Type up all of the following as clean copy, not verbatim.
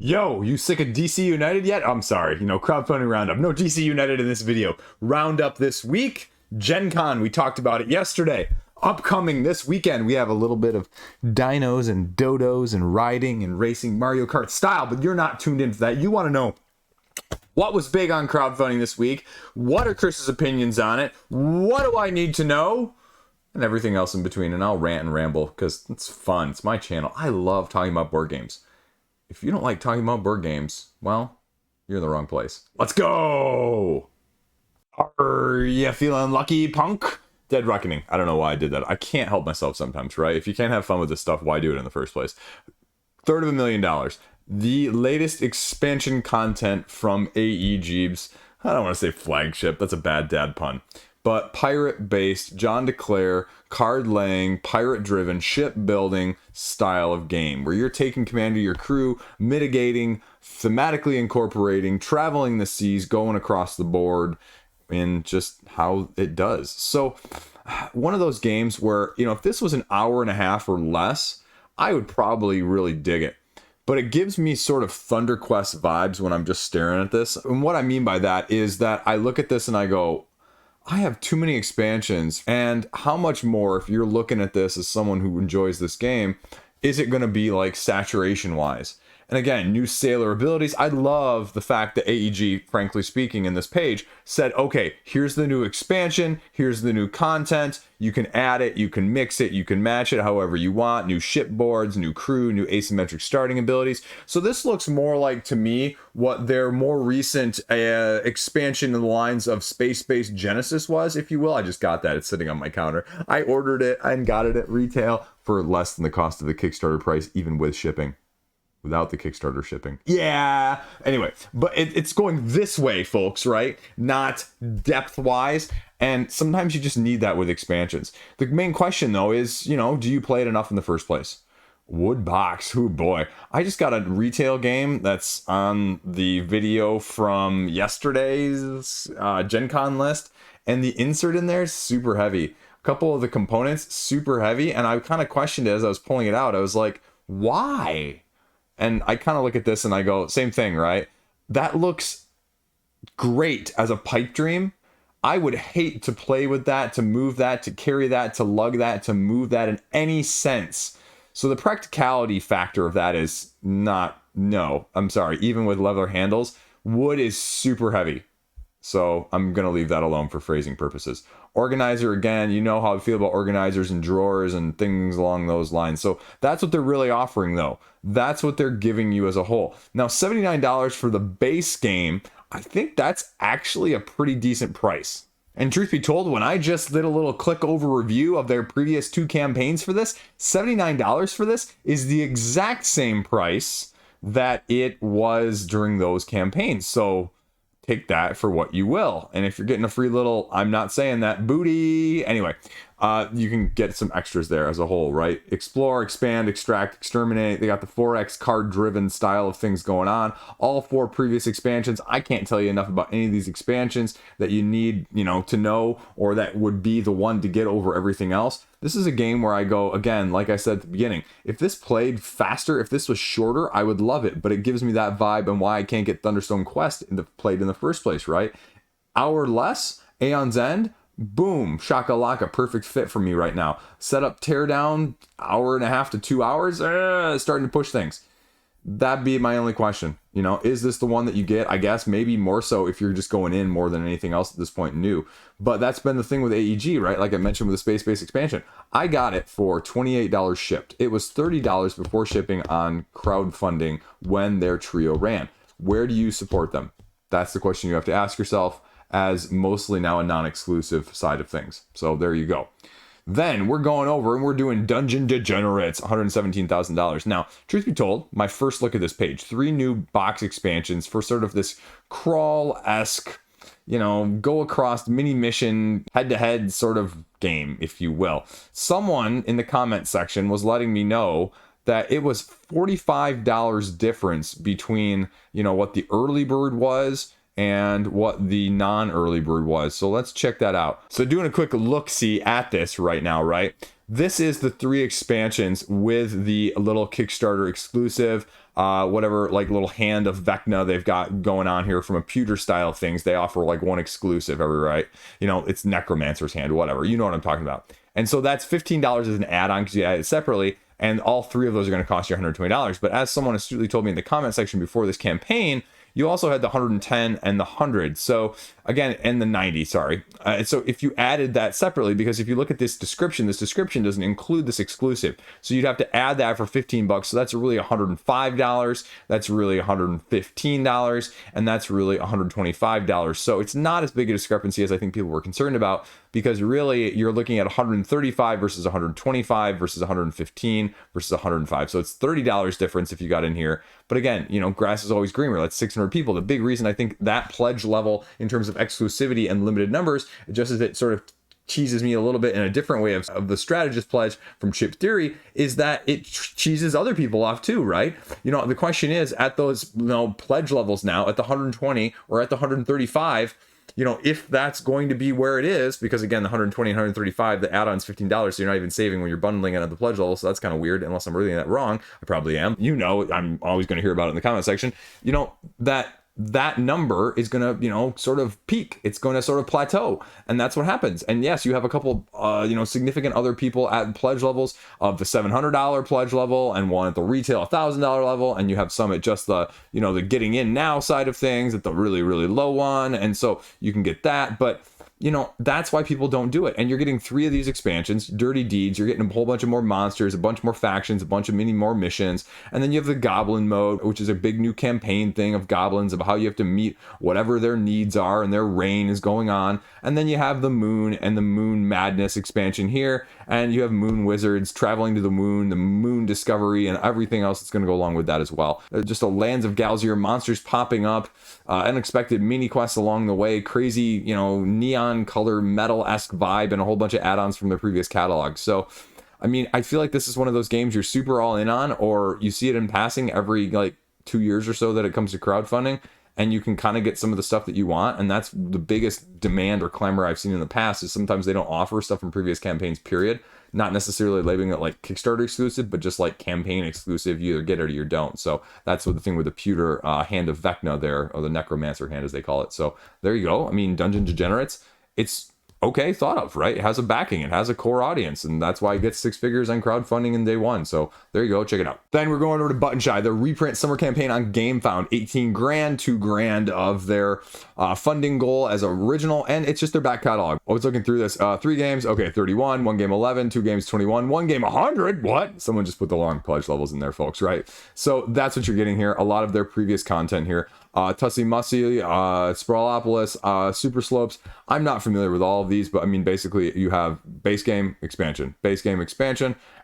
Yo, you sick of DC United yet? I'm sorry, crowdfunding roundup. No DC United in this video. Roundup this week. Gen Con, we talked about it yesterday. Upcoming this weekend, we have a little bit of Dinos and Dodos and riding and racing Mario Kart style, but you're not tuned into that. You want to know what was big on crowdfunding this week? What are Chris's opinions on it? What do I need to know? And everything else in between. And I'll rant and ramble because it's fun. It's my channel. I love talking about board games. If you don't like talking about board games, well, you're in the wrong place. Let's go! Are you feeling lucky, punk? Dead Reckoning. I don't know why I did that. I can't help myself sometimes, right? If you can't have fun with this stuff, why do it in the first place? $250,000. The latest expansion content from AE Jeebs. I don't want to say flagship. That's a bad dad pun. But pirate-based, John Declare, card-laying, pirate-driven, ship-building style of game, where you're taking command of your crew, mitigating, thematically incorporating, traveling the seas, going across the board, and just how it does. So, one of those games where, if this was an hour and a half or less, I would probably really dig it. But it gives me sort of Thunder Quest vibes when I'm just staring at this. And what I mean by that is that I look at this and I go, I have too many expansions, and how much more, if you're looking at this as someone who enjoys this game, is it going to be like saturation wise? And again, new sailor abilities. I love the fact that AEG, frankly speaking, in this page said, okay, here's the new expansion, here's the new content, you can add it, you can mix it, you can match it however you want, new shipboards, new crew, new asymmetric starting abilities. So this looks more like, to me, what their more recent expansion in the lines of Space-Based Genesis was, if you will. I just got that, it's sitting on my counter. I ordered it and got it at retail for less than the cost of the Kickstarter price, even with shipping. Without the Kickstarter shipping. Yeah. Anyway, but it's going this way, folks, right? Not depth-wise. And sometimes you just need that with expansions. The main question, though, is, do you play it enough in the first place? Woodbox. Oh, boy. I just got a retail game that's on the video from yesterday's Gen Con list. And the insert in there is super heavy. A couple of the components, super heavy. And I kind of questioned it as I was pulling it out. I was like, why? And I kind of look at this and I go, same thing, right? That looks great as a pipe dream. I would hate to play with that, to move that, to carry that, to lug that, to move that in any sense. So the practicality factor of that is not, no, I'm sorry. Even with leather handles, wood is super heavy. So I'm going to leave that alone for phrasing purposes. Organizer, again, you know how I feel about organizers and drawers and things along those lines. So that's what they're really offering, though. That's what they're giving you as a whole. Now, $79 for the base game, I think that's actually a pretty decent price. And truth be told, when I just did a little click over review of their previous two campaigns for this, $79 for this is the exact same price that it was during those campaigns. So take that for what you will. And if you're getting a free little, I'm not saying that, booty. Anyway, you can get some extras there as a whole, right? Explore, expand, extract, exterminate. They got the 4X card-driven style of things going on. All four previous expansions. I can't tell you enough about any of these expansions that you need, to know, or that would be the one to get over everything else. This is a game where I go, again, like I said at the beginning, if this played faster, if this was shorter, I would love it. But it gives me that vibe and why I can't get Thunderstone Quest played in the first place, right? Hour less, Aeon's End, boom, shakalaka, perfect fit for me right now. Setup, teardown, hour and a half to 2 hours, starting to push things. That'd be my only question. Is this the one that you get? I guess maybe more so if you're just going in more than anything else at this point new. But that's been the thing with AEG, right? Like I mentioned with the space-based expansion. I got it for $28 shipped. It was $30 before shipping on crowdfunding when their trio ran. Where do you support them? That's the question you have to ask yourself, as mostly now a non-exclusive side of things. So there you go. Then we're going over and we're doing Dungeon Degenerates, $117,000. Now, truth be told, my first look at this page, 3 new box expansions for sort of this crawl-esque, go across mini mission, head-to-head sort of game, if you will. Someone in the comment section was letting me know that it was $45 difference between, what the early bird was and what the non-early bird was. So let's check that out. So doing a quick look-see at this right now, right? This is the 3 expansions with the little Kickstarter exclusive. whatever, like little hand of Vecna they've got going on here from a pewter style things. They offer like one exclusive every, right? You know, it's Necromancer's hand, whatever. You know what I'm talking about. And so that's $15 as an add-on because you add it separately. And all three of those are going to cost you $120. But as someone astutely told me in the comment section before this campaign, you also had the 110 and the 100. So again, and the 90, sorry. So if you added that separately, because if you look at this description doesn't include this exclusive. So you'd have to add that for $15. So that's really $105. That's really $115. And that's really $125. So it's not as big a discrepancy as I think people were concerned about, because really you're looking at 135 versus 125 versus 115 versus 105. So it's $30 difference if you got in here. But again, you know, grass is always greener. That's 600 people. The big reason I think that pledge level in terms of exclusivity and limited numbers, just as it sort of cheeses me a little bit in a different way of the strategist pledge from Chip Theory, is that it cheeses other people off too, right? You know, the question is at those, you know, pledge levels now at the 120 or at the 135, you know, if that's going to be where it is, because again, the 120 and 135, the add-on's $15, so you're not even saving when you're bundling it at the pledge level. So that's kind of weird, unless I'm reading that wrong. I probably am. You know, I'm always going to hear about it in the comment section. You know, that number is going to, you know, sort of peak. It's going to sort of plateau, and that's what happens. And yes, you have a couple, you know, significant other people at pledge levels of the $700 pledge level, and one at the retail $1,000 level, and you have some at just the, you know, the getting in now side of things at the really, really low one, and so you can get that, but you know, that's why people don't do it. And you're getting 3 of these expansions, Dirty Deeds, you're getting a whole bunch of more monsters, a bunch more factions, a bunch of many more missions. And then you have the Goblin mode, which is a big new campaign thing of goblins, of how you have to meet whatever their needs are and their reign is going on. And then you have the Moon and the Moon Madness expansion here. And you have Moon Wizards traveling to the Moon Discovery, and everything else that's going to go along with that as well. Just a Lands of Galzier, monsters popping up, unexpected mini quests along the way, crazy, you know, neon color metal-esque vibe, and a whole bunch of add-ons from the previous catalog. So I mean, I feel like this is one of those games you're super all in on, or you see it in passing every like 2 years or so that it comes to crowdfunding, and you can kind of get some of the stuff that you want. And that's the biggest demand or clamor I've seen in the past, is sometimes they don't offer stuff from previous campaigns, period. Not necessarily labeling it like Kickstarter exclusive, but just like campaign exclusive. You either get it or you don't. So that's what the thing with the pewter hand of Vecna there, or the Necromancer hand as they call it. So there you go. I mean, Dungeon Degenerates, it's okay thought of, right? It has a backing, it has a core audience, and that's why it gets 6 figures on crowdfunding in day one. So there you go, check it out. Then we're going over to Button Shy, the reprint summer campaign on GameFound. 18 grand, 2 grand of their funding goal as original, and it's just their back catalog. I was looking through this, 3 games, okay, 31, 1 game 11, 2 games 21, 1 game 100. What? Someone just put the long pledge levels in there, folks, right? So that's what you're getting here. A lot of their previous content here. Tussie Mussy, Sprawlopolis, Super Slopes. I'm not familiar with all of these, but I mean, basically you have base game expansion,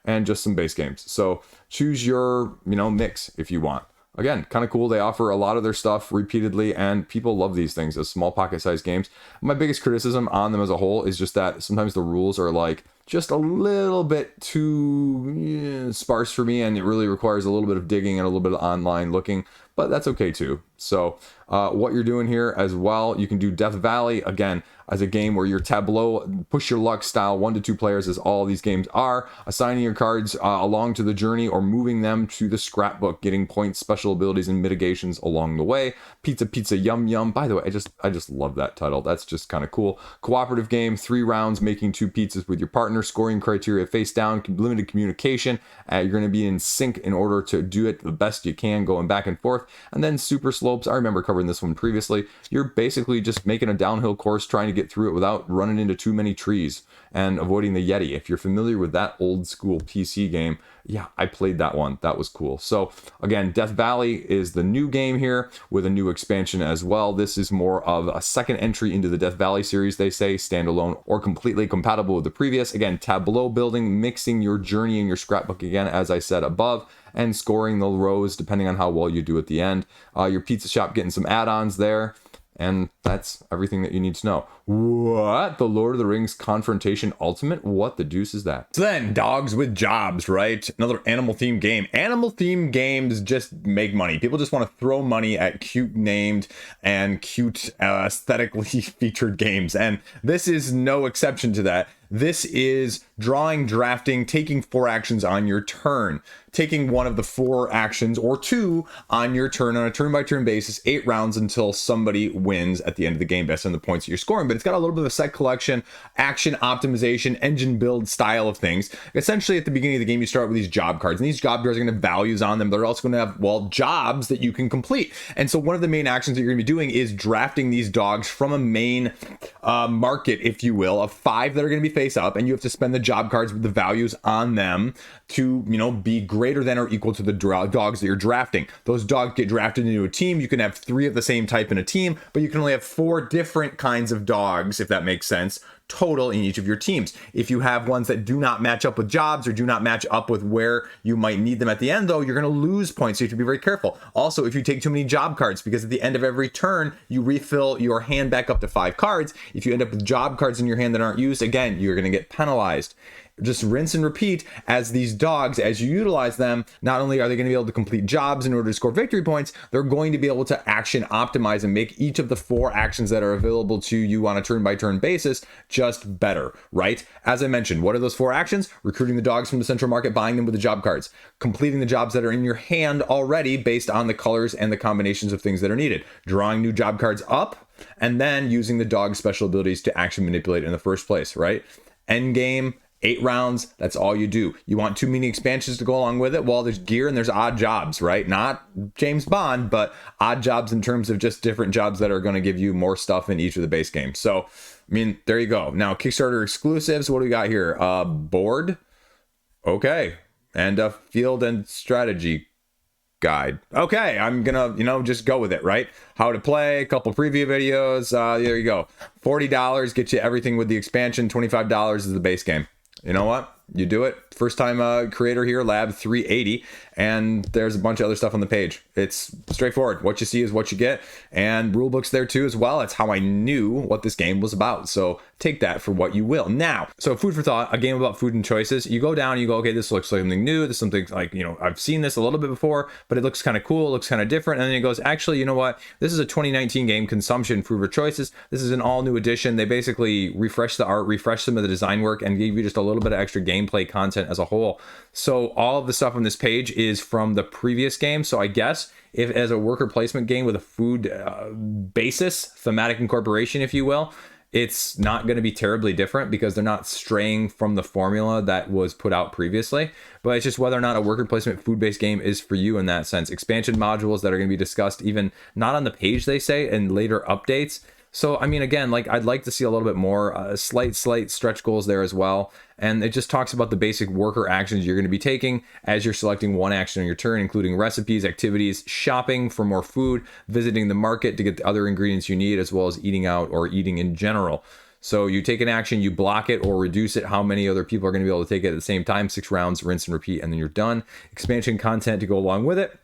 and just some base games. So choose your, you know, mix if you want. Again, kind of cool. They offer a lot of their stuff repeatedly, and people love these things as small pocket sized games. My biggest criticism on them as a whole is just that sometimes the rules are like just a little bit too sparse for me, and it really requires a little bit of digging and a little bit of online looking, but that's okay too. So what you're doing here as well, you can do Death Valley, again, as a game where your tableau, push your luck style, 1 to 2 players, as all these games are, assigning your cards along to the journey or moving them to the scrapbook, getting points, special abilities, and mitigations along the way. Pizza Pizza Yum Yum. By the way, I just love that title. That's just kind of cool. Cooperative game, 3 rounds, making 2 pizzas with your partner, scoring criteria face down, limited communication. You're going to be in sync in order to do it the best you can, going back and forth. And then Super Slopes, I remember covering this one previously. You're basically just making a downhill course, trying to get through it without running into too many trees and avoiding the Yeti. If you're familiar with that old school PC game, yeah, I played that one. That was cool. So again, Death Valley is the new game here with a new expansion as well. This is more of a second entry into the Death Valley series, they say, standalone or completely compatible with the previous. Again, tableau building, mixing your journey and your scrapbook again, as I said above, and scoring the rows depending on how well you do at the end. Your pizza shop getting some add-ons there. And that's everything that you need to know. What? The Lord of the Rings Confrontation Ultimate? What the deuce is that? So then, Dogs with Jobs, right? Another animal-themed game. Animal-themed games just make money. People just want to throw money at cute named and cute aesthetically featured games. And this is no exception to that. This is drawing, drafting, taking 4 actions on your turn, taking one of the 4 actions or 2 on your turn on a turn-by-turn basis, 8 rounds until somebody wins at the end of the game based on the points that you're scoring. But it's got a little bit of a set collection, action optimization, engine build style of things. Essentially, at the beginning of the game, you start with these job cards, and these job cards are going to have values on them. They're also going to have, well, jobs that you can complete. And so one of the main actions that you're going to be doing is drafting these dogs from a main market, if you will, of 5 that are going to be face up, and you have to spend the job cards with the values on them to, be greater than or equal to the dogs that you're drafting. Those dogs get drafted into a team. You can have 3 of the same type in a team, but you can only have 4 different kinds of dogs, if that makes sense, total in each of your teams. If you have ones that do not match up with jobs or do not match up with where you might need them at the end, though, you're going to lose points. So you have to be very careful. Also, if you take too many job cards, because at the end of every turn, you refill your hand back up to 5 cards. If you end up with job cards in your hand that aren't used, again, you're going to get penalized. Just rinse and repeat as these dogs, as you utilize them, not only are they going to be able to complete jobs in order to score victory points, they're going to be able to action optimize and make each of the 4 actions that are available to you on a turn-by-turn basis just better, right? As I mentioned, what are those 4 actions? Recruiting the dogs from the central market, buying them with the job cards, completing the jobs that are in your hand already based on the colors and the combinations of things that are needed, drawing new job cards up, and then using the dog's special abilities to action manipulate in the first place, right? End game, 8 rounds, that's all you do. You want 2 mini expansions to go along with it? Well, there's gear and there's odd jobs, right? Not James Bond, but odd jobs in terms of just different jobs that are going to give you more stuff in each of the base games. So, there you go. Now, Kickstarter exclusives, what do we got here? Board? Okay. And a field and strategy guide. Okay, I'm gonna, just go with it, right? How to play, a couple preview videos. There you go. $40 gets you everything with the expansion. $25 is the base game. You know what? You do it. First time creator here, Lab 380, and there's a bunch of other stuff on the page. It's straightforward. What you see is what you get, and rule books there too as well. That's how I knew what this game was about. So take that for what you will. Now, so food for thought, a game about food and choices. You go down and you go, okay, this looks like something new. This is something like, I've seen this a little bit before, but it looks kind of cool. It looks kind of different. And then it goes, actually, you know what? This is a 2019 game, Consumption Food for Choices. This is an all new edition. They basically refreshed the art, refreshed some of the design work, and gave you just a little bit of extra gameplay content as a whole. So all of the stuff on this page is from the previous game. So I guess if as a worker placement game with a food basis, thematic incorporation, if you will, it's not going to be terribly different because they're not straying from the formula that was put out previously. But it's just whether or not a worker placement food-based game is for you in that sense. Expansion modules that are going to be discussed even not on the page, they say, in later updates. So, again, I'd like to see a little bit more slight stretch goals there as well. And it just talks about the basic worker actions you're going to be taking as you're selecting one action on your turn, including recipes, activities, shopping for more food, visiting the market to get the other ingredients you need, as well as eating out or eating in general. So you take an action, you block it or reduce it, how many other people are going to be able to take it at the same time, 6 rounds, rinse and repeat, and then you're done. Expansion content to go along with it,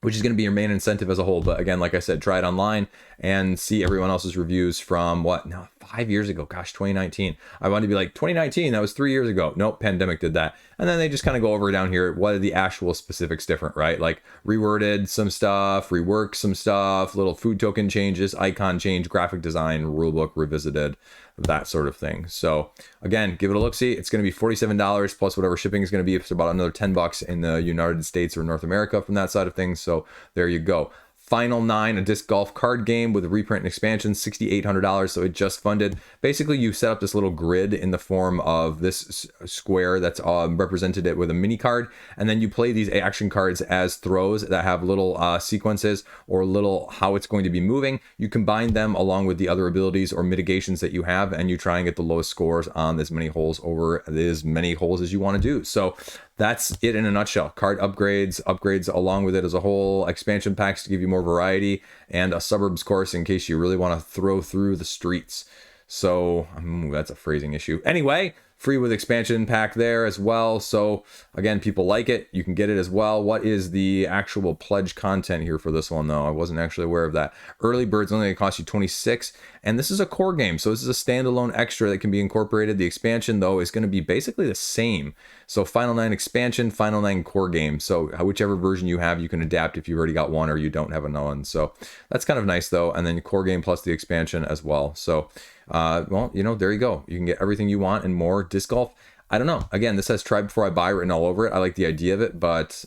which is going to be your main incentive as a whole. But again, like I said, try it online and see everyone else's reviews from 5 years ago. Gosh, 2019. I wanted to be like 2019. That was 3 years ago. Nope, pandemic did that. And then they just kind of go over down here. What are the actual specifics different, right? Like reworded some stuff, reworked some stuff, little food token changes, icon change, graphic design, rulebook revisited, that sort of thing. So again, give it a look. See, it's going to be $47 plus whatever shipping is going to be. It's about another $10 in the United States or North America from that side of things. So there you go. Final 9, a disc golf card game with a reprint and expansion, $6,800. So it just funded. Basically, you set up this little grid in the form of this square that's represented it with a mini card, and then you play these action cards as throws that have little sequences or little how it's going to be moving. You combine them along with the other abilities or mitigations that you have, and you try and get the lowest scores on as many holes over as many holes as you want to do. So that's it in a nutshell. Card upgrades along with it as a whole, expansion packs to give you more variety, and a suburbs course in case you really want to throw through the streets. So that's a phrasing issue. Anyway, free with expansion pack there as well. So again, people like it. You can get it as well. What is the actual pledge content here for this one, though? I wasn't actually aware of that. Early bird's only going to cost you $26, and this is a core game. So this is a standalone extra that can be incorporated. The expansion, though, is going to be basically the same. So Final 9 expansion, Final 9 core game. So whichever version you have, you can adapt if you've already got one or you don't have another one. So that's kind of nice, though. And then core game plus the expansion as well. So well, you know, there you go. You can get everything you want and more. Disc golf, I don't know. Again, this has Try Before I Buy written all over it. I like the idea of it, but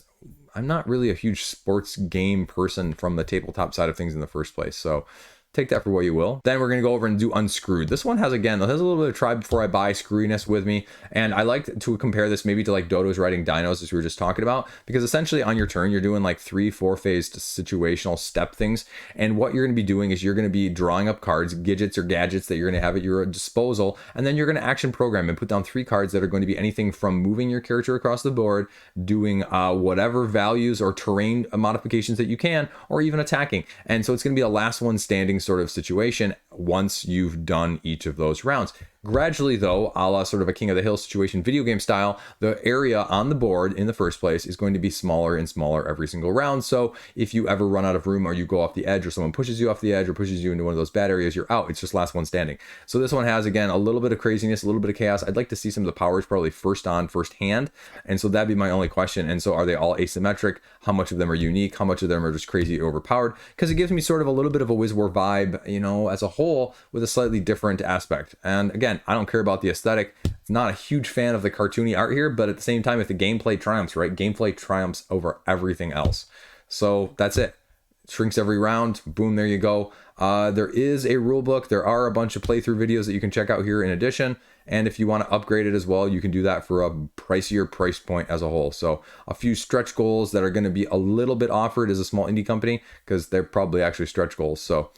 I'm not really a huge sports game person from the tabletop side of things in the first place. So take that for what you will. Then we're going to go over and do Unscrewed. This one has, again, it has a little bit of Try Before I Buy screwiness with me. And I like to compare this maybe to like Dodos riding Dinos, as we were just talking about, because essentially on your turn, you're doing like 3-4 phased situational step things. And what you're going to be doing is you're going to be drawing up cards, gadgets or gadgets that you're going to have at your disposal. And then you're going to action program and put down 3 cards that are going to be anything from moving your character across the board, doing whatever values or terrain modifications that you can, or even attacking. And so it's going to be a last one standing sort of situation once you've done each of those rounds. Gradually, though, a la sort of a King of the Hill situation video game style, the area on the board in the first place is going to be smaller and smaller every single round. So if you ever run out of room or you go off the edge or someone pushes you off the edge or pushes you into one of those bad areas, you're out. It's just last one standing. So this one has, again, a little bit of craziness, a little bit of chaos. I'd like to see some of the powers probably first hand. And so that'd be my only question. And so are they all asymmetric? How much of them are unique? How much of them are just crazy overpowered? Because it gives me sort of a little bit of a Wiz War vibe, you know, as a whole with a slightly different aspect. And again, I don't care about the aesthetic. It's not a huge fan of the cartoony art here, but at the same time, if the gameplay triumphs, right? Gameplay triumphs over everything else. So that's it. Shrinks every round. Boom, there you go. There is a rule book. There are a bunch of playthrough videos that you can check out here in addition. And if you want to upgrade it as well, you can do that for a pricier price point as a whole. So a few stretch goals that are going to be a little bit offered as a small indie company, because they're probably actually stretch goals. So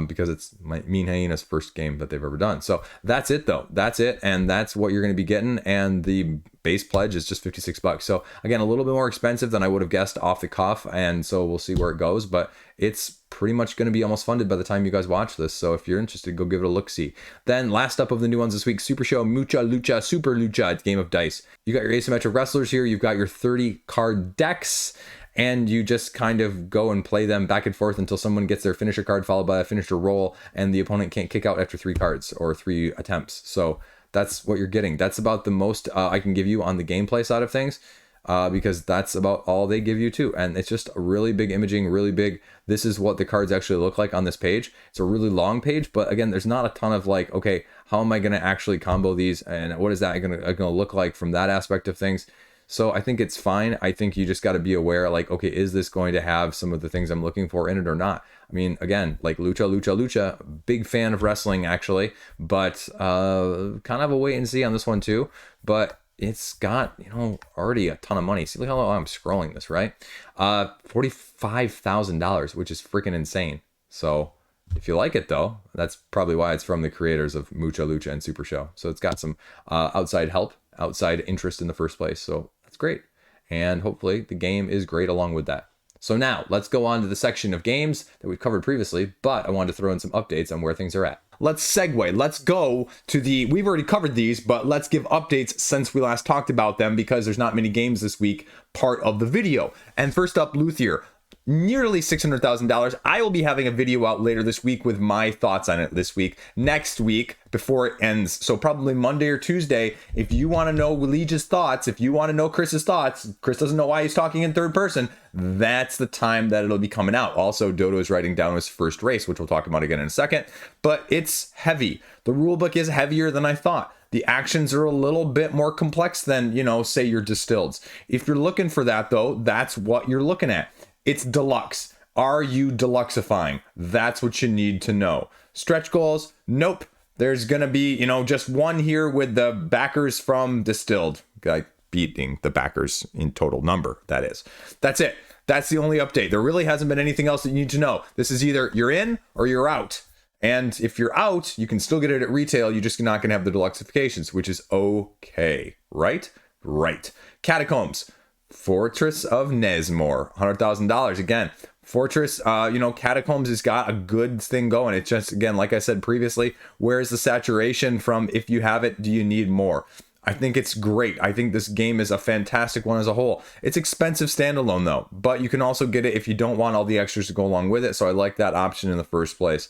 because it's my Mean Hyena's first game that they've ever done. So that's it though. That's it. And that's what you're going to be getting. And the base pledge is just $56. So again, a little bit more expensive than I would have guessed off the cuff. And so we'll see where it goes, but it's pretty much going to be almost funded by the time you guys watch this. So if you're interested, go give it a look-see. Then last up of the new ones this week, Super Show Mucha Lucha Super Lucha. It's a game of dice. You got your asymmetric wrestlers here. You've got your 30 card decks, and you just kind of go and play them back and forth until someone gets their finisher card followed by a finisher roll, and the opponent can't kick out after 3 cards or 3 attempts. So that's what you're getting. That's about the most I can give you on the gameplay side of things. Because that's about all they give you too. And it's just a really big imaging, really big. This is what the cards actually look like on this page. It's a really long page, but again, there's not a ton of like, okay, how am I going to actually combo these? And what is that going to look like from that aspect of things? So I think it's fine. I think you just got to be aware, like, okay, is this going to have some of the things I'm looking for in it or not? I mean, again, like Lucha, big fan of wrestling actually, but kind of a wait and see on this one too. But it's got, you know, already a ton of money. See, look how long I'm scrolling this, right? $45,000, which is freaking insane. So if you like it though, that's probably why it's from the creators of Mucha Lucha and Super Show. So it's got some outside help, outside interest in the first place. So that's great. And hopefully the game is great along with that. So now let's go on to the section of games that we've covered previously, but I wanted to throw in some updates on where things are at. Let's segue. Let's go to we've already covered these, but let's give updates since we last talked about them, because there's not many games this week, part of the video. And first up, Luthier. Nearly $600,000. I will be having a video out later this week with my thoughts on it this week. Next week, before it ends, so probably Monday or Tuesday, if you want to know Liege's thoughts, if you want to know Chris's thoughts, Chris doesn't know why he's talking in third person, that's the time that it'll be coming out. Also, Dodo is writing down his first race, which we'll talk about again in a second, but it's heavy. The rulebook is heavier than I thought. The actions are a little bit more complex than, you know, say your Distilleds. If you're looking for that though, that's what you're looking at. It's deluxe. Are you deluxifying? That's what you need to know. Stretch goals? Nope. There's going to be, you know, just one here with the backers from Distilled. Like beating the backers in total number, that is. That's it. That's the only update. There really hasn't been anything else that you need to know. This is either you're in or you're out. And if you're out, you can still get it at retail. You're just not going to have the deluxifications, which is okay. Right? Right. Catacombs. Fortress of Nazemoor, $100,000. Again, Fortress, you know, Catacombs has got a good thing going. It's just, again, like I said previously, where's the saturation from? If you have it, do you need more? I think it's great. I think this game is a fantastic one as a whole. It's expensive standalone though, but you can also get it if you don't want all the extras to go along with it. So I like that option in the first place.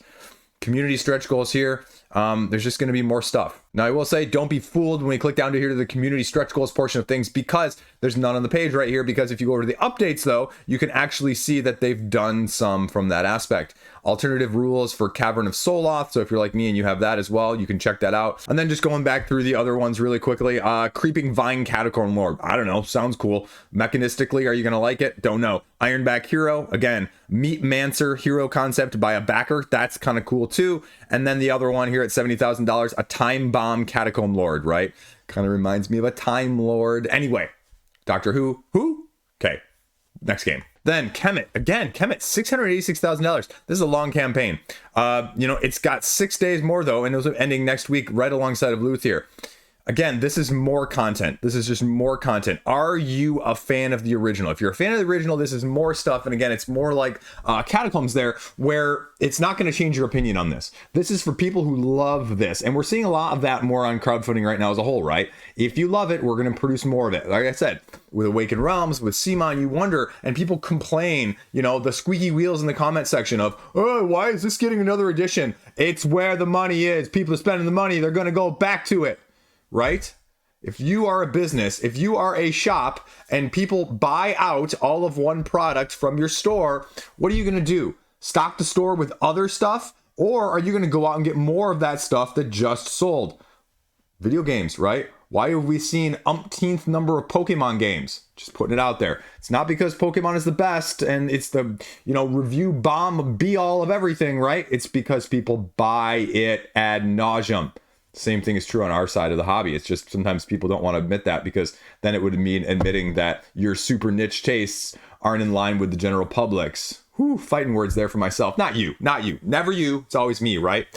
Community stretch goals here. there's just going to be more stuff. Now, I will say, don't be fooled when we click down to here to the community stretch goals portion of things, because there's none on the page right here. Because if you go over to the updates, though, you can actually see that they've done some from that aspect. Alternative rules for Cavern of Soloth. So if you're like me and you have that as well, you can check that out. And then just going back through the other ones really quickly. Creeping Vine Catacomb Lord. I don't know. Sounds cool. Mechanistically, are you going to like it? Don't know. Ironback Hero. Again, Meat Mancer hero concept by a backer. That's kind of cool too. And then the other one here at $70,000, a Time Bomb Catacomb Lord, right? Kind of reminds me of a Time Lord. Anyway, Doctor Who? Okay, next game. Then Kemet, again, Kemet, $686,000. This is a long campaign. It's got 6 days more though, and it was ending next week right alongside of Luthier. Again, this is more content. This is just more content. Are you a fan of the original? If you're a fan of the original, this is more stuff. And again, it's more like Catacombs there, where it's not going to change your opinion on this. This is for people who love this. And we're seeing a lot of that more on crowdfunding right now as a whole, right? If you love it, we're going to produce more of it. Like I said, with Awakened Realms, with Simon, you wonder, and people complain, the squeaky wheels in the comment section of, oh, why is this getting another edition? It's where the money is. People are spending the money. They're going to go back to it. Right? If you are a business, if you are a shop and people buy out all of one product from your store, what are you going to do? Stock the store with other stuff? Or are you going to go out and get more of that stuff that just sold? Video games, right? Why have we seen umpteenth number of Pokemon games? Just putting it out there. It's not because Pokemon is the best and it's the, review bomb be all of everything, right? It's because people buy it ad nauseum. Same thing is true on our side of the hobby. It's just sometimes people don't want to admit that, because then it would mean admitting that your super niche tastes aren't in line with the general public's. Whew, fighting words there for myself. Not you. Never you. It's always me, right?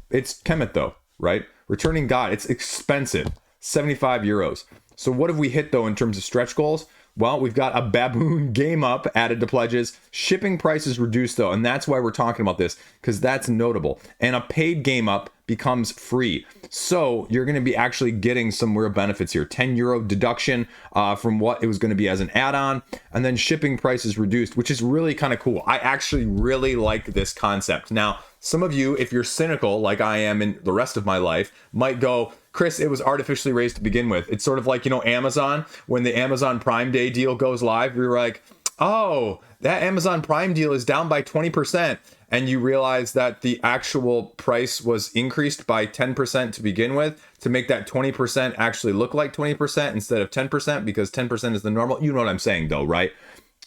It's Kemet though, right? Returning God. It's expensive. 75 euros. So what have we hit though in terms of stretch goals? Well, we've got a baboon game up added to pledges. Shipping prices reduced though, and that's why we're talking about this, because that's notable. And a paid game up becomes free. So you're going to be actually getting some real benefits here. 10 euro deduction from what it was going to be as an add-on, and then shipping prices reduced, which is really kind of cool. I actually really like this concept. Now, some of you, if you're cynical like I am in the rest of my life, might go, Chris, it was artificially raised to begin with. It's sort of like, Amazon, when the Amazon Prime Day deal goes live, you're like, oh, that Amazon Prime deal is down by 20%. And you realize that the actual price was increased by 10% to begin with, to make that 20% actually look like 20% instead of 10%, because 10% is the normal. You know what I'm saying though, right?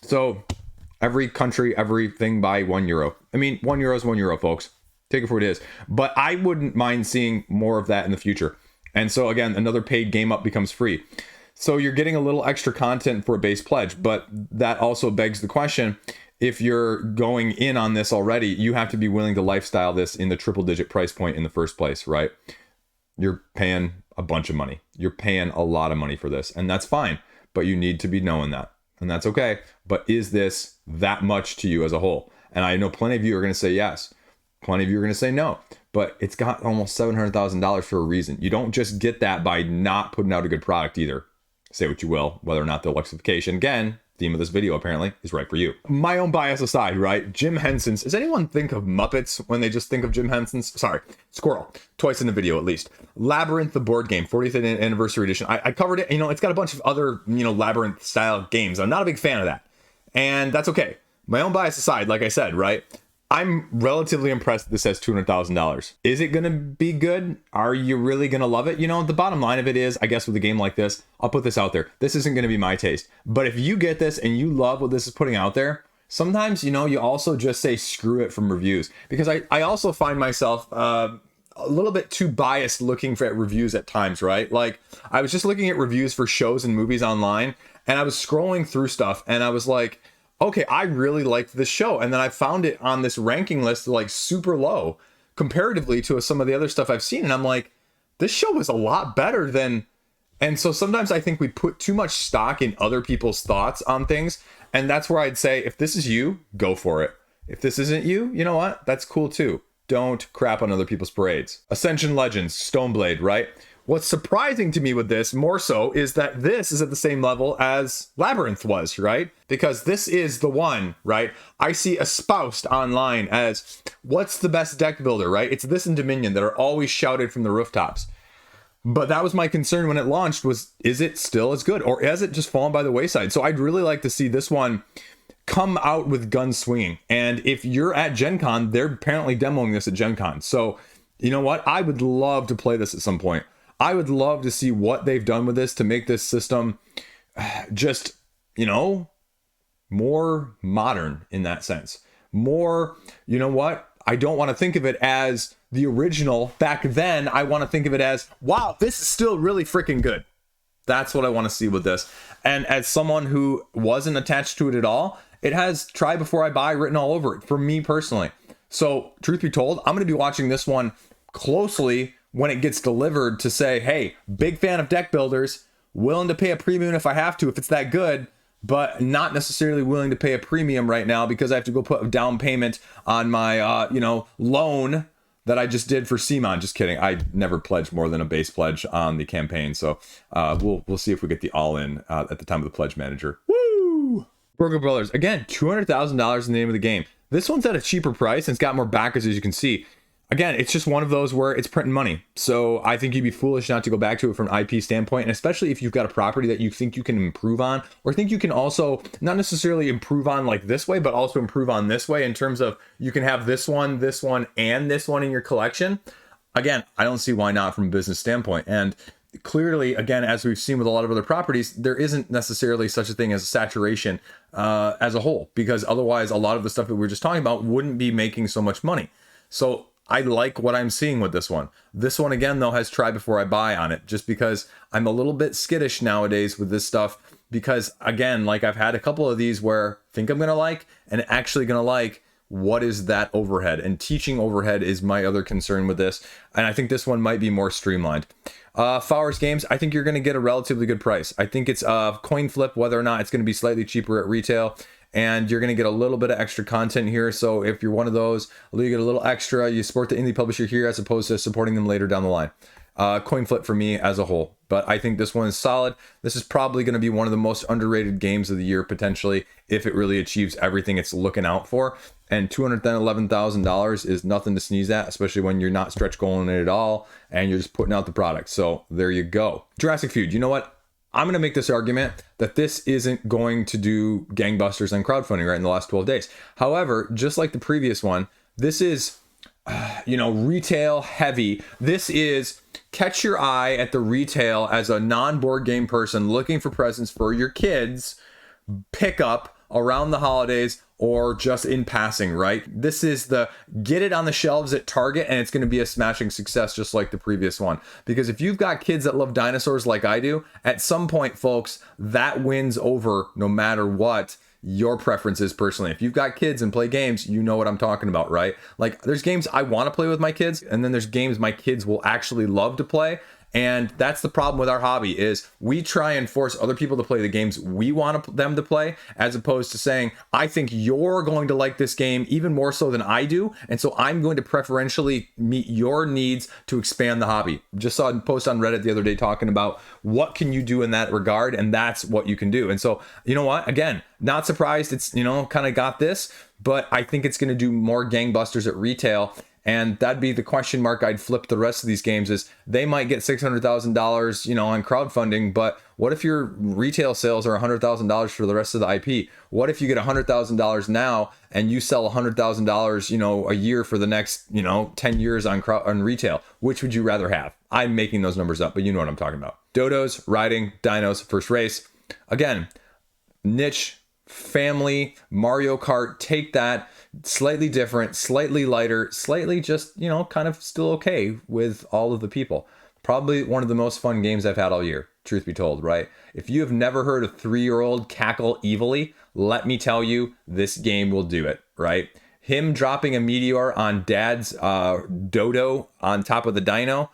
So every country, everything by €1. I mean, €1 is €1, folks. Take it for what it is. But I wouldn't mind seeing more of that in the future. And so again, another paid game up becomes free. So you're getting a little extra content for a base pledge, but that also begs the question, if you're going in on this already, you have to be willing to lifestyle this in the triple digit price point in the first place, right? You're paying a bunch of money. You're paying a lot of money for this, and that's fine, but you need to be knowing that, and that's okay. But is this that much to you as a whole? And I know plenty of you are going to say yes. Plenty of you are going to say no, but it's got almost $700,000 for a reason. You don't just get that by not putting out a good product either. Say what you will, whether or not the Luxification, again, theme of this video apparently, is right for you. My own bias aside, right? Jim Henson's. Does anyone think of Muppets when they just think of Jim Henson's? Sorry, Squirrel. Twice in the video at least. Labyrinth, the board game, 40th anniversary edition. I covered it. It's got a bunch of other, Labyrinth style games. I'm not a big fan of that. And that's okay. My own bias aside, like I said, right? I'm relatively impressed that this has $200,000. Is it going to be good? Are you really going to love it? The bottom line of it is, I guess with a game like this, I'll put this out there. This isn't going to be my taste. But if you get this and you love what this is putting out there, sometimes, you also just say screw it from reviews. Because I also find myself a little bit too biased looking for reviews at times, right? Like, I was just looking at reviews for shows and movies online, and I was scrolling through stuff, and I was like, okay, I really liked this show. And then I found it on this ranking list, like super low comparatively to some of the other stuff I've seen. And I'm like, this show was a lot better than. And so sometimes I think we put too much stock in other people's thoughts on things. And that's where I'd say, if this is you, go for it. If this isn't you, you know what? That's cool too. Don't crap on other people's parades. Ascension Legends, Stoneblade, right? What's surprising to me with this more so is that this is at the same level as Labyrinth was, right? Because this is the one, right? I see espoused online as what's the best deck builder, right? It's this and Dominion that are always shouted from the rooftops. But that was my concern when it launched was, is it still as good or has it just fallen by the wayside? So I'd really like to see this one come out with guns swinging. And if you're at Gen Con, they're apparently demoing this at Gen Con. So you know what? I would love to play this at some point. I would love to see what they've done with this to make this system just, you know, more modern in that sense. More, you know what? I don't want to think of it as the original back then. I want to think of it as, wow, this is still really freaking good. That's what I want to see with this. And as someone who wasn't attached to it at all, it has try before I buy written all over it for me personally. So truth be told, I'm going to be watching this one closely when it gets delivered to say, hey, big fan of deck builders, willing to pay a premium if I have to, if it's that good, but not necessarily willing to pay a premium right now because I have to go put a down payment on my, loan that I just did for CMON. Just kidding. I never pledged more than a base pledge on the campaign. So we'll see if we get the all-in at the time of the pledge manager. Woo! Burgle Brothers, again, $200,000 in the name of the game. This one's at a cheaper price and it's got more backers, as you can see. Again, it's just one of those where it's printing money. So I think you'd be foolish not to go back to it from an IP standpoint, and especially if you've got a property that you think you can improve on, or think you can also not necessarily improve on like this way, but also improve on this way in terms of you can have this one, and this one in your collection. Again, I don't see why not from a business standpoint. And clearly, again, as we've seen with a lot of other properties, there isn't necessarily such a thing as a saturation as a whole, because otherwise a lot of the stuff that we were just talking about wouldn't be making so much money. So I like what I'm seeing with this one. This one, again, though, has try before I buy on it, just because I'm a little bit skittish nowadays with this stuff. Because, again, like I've had a couple of these where I think I'm going to like and actually going to like, what is that overhead? And teaching overhead is my other concern with this. And I think this one might be more streamlined. Fowers Games, I think you're going to get a relatively good price. I think it's a coin flip whether or not it's going to be slightly cheaper at retail. And you're going to get a little bit of extra content here. So if you're one of those, you get a little extra, you support the indie publisher here as opposed to supporting them later down the line. Coin flip for me as a whole. But I think this one is solid. This is probably going to be one of the most underrated games of the year, potentially, if it really achieves everything it's looking out for. And $211,000 is nothing to sneeze at, especially when you're not stretch goaling it at all and you're just putting out the product. So there you go. Jurassic Feud, you know what? I'm going to make this argument that this isn't going to do gangbusters on crowdfunding right in the last 12 days. However, just like the previous one, this is, retail heavy. This is catch your eye at the retail as a non-board game person looking for presents for your kids, pick up around the holidays or just in passing, right? This is the get it on the shelves at Target and it's going to be a smashing success just like the previous one. Because if you've got kids that love dinosaurs like I do, at some point, folks, that wins over no matter what your preference is personally. If you've got kids and play games, you know what I'm talking about, right? Like there's games I want to play with my kids and then there's games my kids will actually love to play. And that's the problem with our hobby is we try and force other people to play the games we want them to play, as opposed to saying, I think you're going to like this game even more so than I do. And so I'm going to preferentially meet your needs to expand the hobby. Just saw a post on Reddit the other day talking about what can you do in that regard. And that's what you can do. And so, you know what, again, not surprised it's, kind of got this, but I think it's going to do more gangbusters at retail. And that'd be the question mark I'd flip the rest of these games is they might get $600,000, on crowdfunding, but what if your retail sales are $100,000 for the rest of the IP? What if you get $100,000 now and you sell $100,000, a year for the next, 10 years on retail? Which would you rather have? I'm making those numbers up, but you know what I'm talking about. Dodos, riding, Dinos, first race. Again, niche, family, Mario Kart, take that. Slightly different, slightly lighter, slightly just, kind of still okay with all of the people. Probably one of the most fun games I've had all year, truth be told, right? If you have never heard a 3-year-old cackle evilly, let me tell you, this game will do it, right? Him dropping a meteor on dad's Dodo on top of the dino.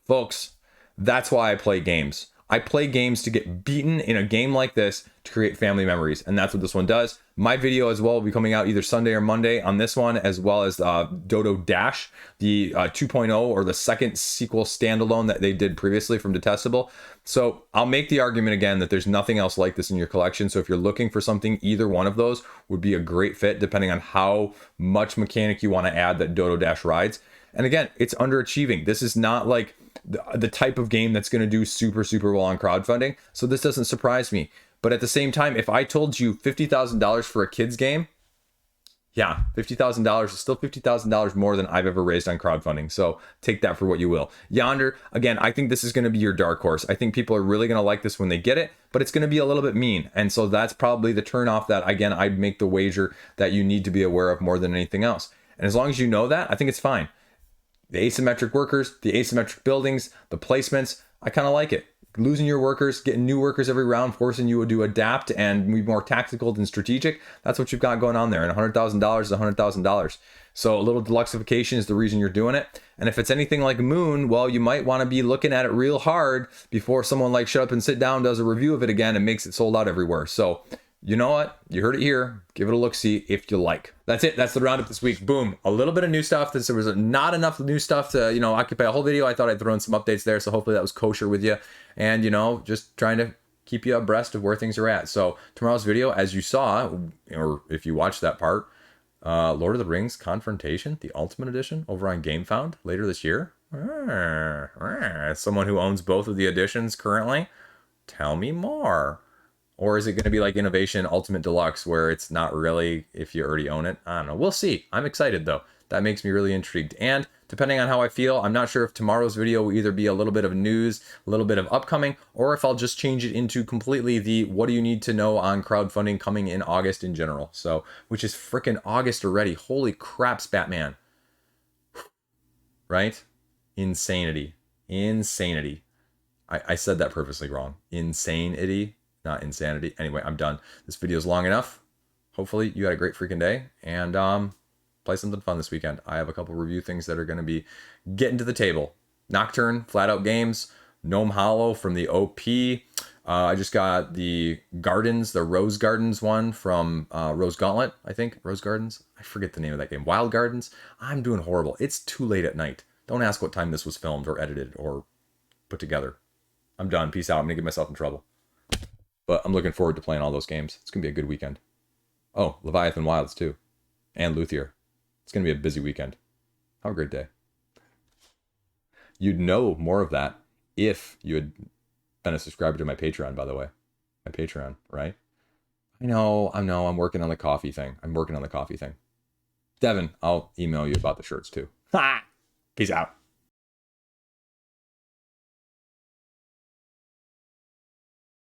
Folks, that's why I play games. I play games to get beaten in a game like this to create family memories. And that's what this one does. My video as well will be coming out either Sunday or Monday on this one, as well as Dodo Dash, the 2.0 or the second sequel standalone that they did previously from Detestable. So I'll make the argument again that there's nothing else like this in your collection. So if you're looking for something, either one of those would be a great fit, depending on how much mechanic you want to add that Dodo Dash rides. And again, it's underachieving. This is not like the type of game that's going to do super, super well on crowdfunding. So this doesn't surprise me. But at the same time, if I told you $50,000 for a kid's game, yeah, $50,000 is still $50,000 more than I've ever raised on crowdfunding. So take that for what you will. Yonder, again, I think this is going to be your dark horse. I think people are really going to like this when they get it, but it's going to be a little bit mean. And so that's probably the turnoff that, again, I'd make the wager that you need to be aware of more than anything else. And as long as you know that, I think it's fine. The asymmetric workers, the asymmetric buildings, the placements, I kind of like it. Losing your workers, getting new workers every round, forcing you to adapt and be more tactical than strategic. That's what you've got going on there. And $100,000 is $100,000. So a little deluxification is the reason you're doing it. And if it's anything like Moon, well, you might want to be looking at it real hard before someone like Shut Up and Sit Down does a review of it again and makes it sold out everywhere. So you know what? You heard it here. Give it a look-see if you like. That's it. That's the roundup this week. Boom. A little bit of new stuff. There was not enough new stuff to, occupy a whole video. I thought I'd throw in some updates there. So hopefully that was kosher with you. And, just trying to keep you abreast of where things are at. So tomorrow's video, as you saw, or if you watched that part, Lord of the Rings Confrontation, the Ultimate Edition over on GameFound later this year. As someone who owns both of the editions currently, tell me more. Or is it going to be like Innovation Ultimate Deluxe, where it's not really if you already own it? I don't know. We'll see. I'm excited, though. That makes me really intrigued. And depending on how I feel, I'm not sure if tomorrow's video will either be a little bit of news, a little bit of upcoming, or if I'll just change it into completely the what do you need to know on crowdfunding coming in August in general. So, which is freaking August already. Holy craps, Batman. Right? Insanity. Insanity. I said that purposely wrong. Insanity. Not insanity. Anyway, I'm done. This video is long enough. Hopefully you had a great freaking day and play something fun this weekend. I have a couple review things that are going to be getting to the table. Nocturne, Flat Out Games, Gnome Hollow from the OP. I just got the Gardens, the Rose Gardens one from Rose Gauntlet, I think. Rose Gardens? I forget the name of that game. Wild Gardens? I'm doing horrible. It's too late at night. Don't ask what time this was filmed or edited or put together. I'm done. Peace out. I'm going to get myself in trouble. But I'm looking forward to playing all those games. It's going to be a good weekend. Oh, Leviathan Wilds too. And Luthier. It's going to be a busy weekend. Have a great day. You'd know more of that if you had been a subscriber to my Patreon, by the way. My Patreon, right? I know, I'm working on the coffee thing. Devin, I'll email you about the shirts too. Peace out.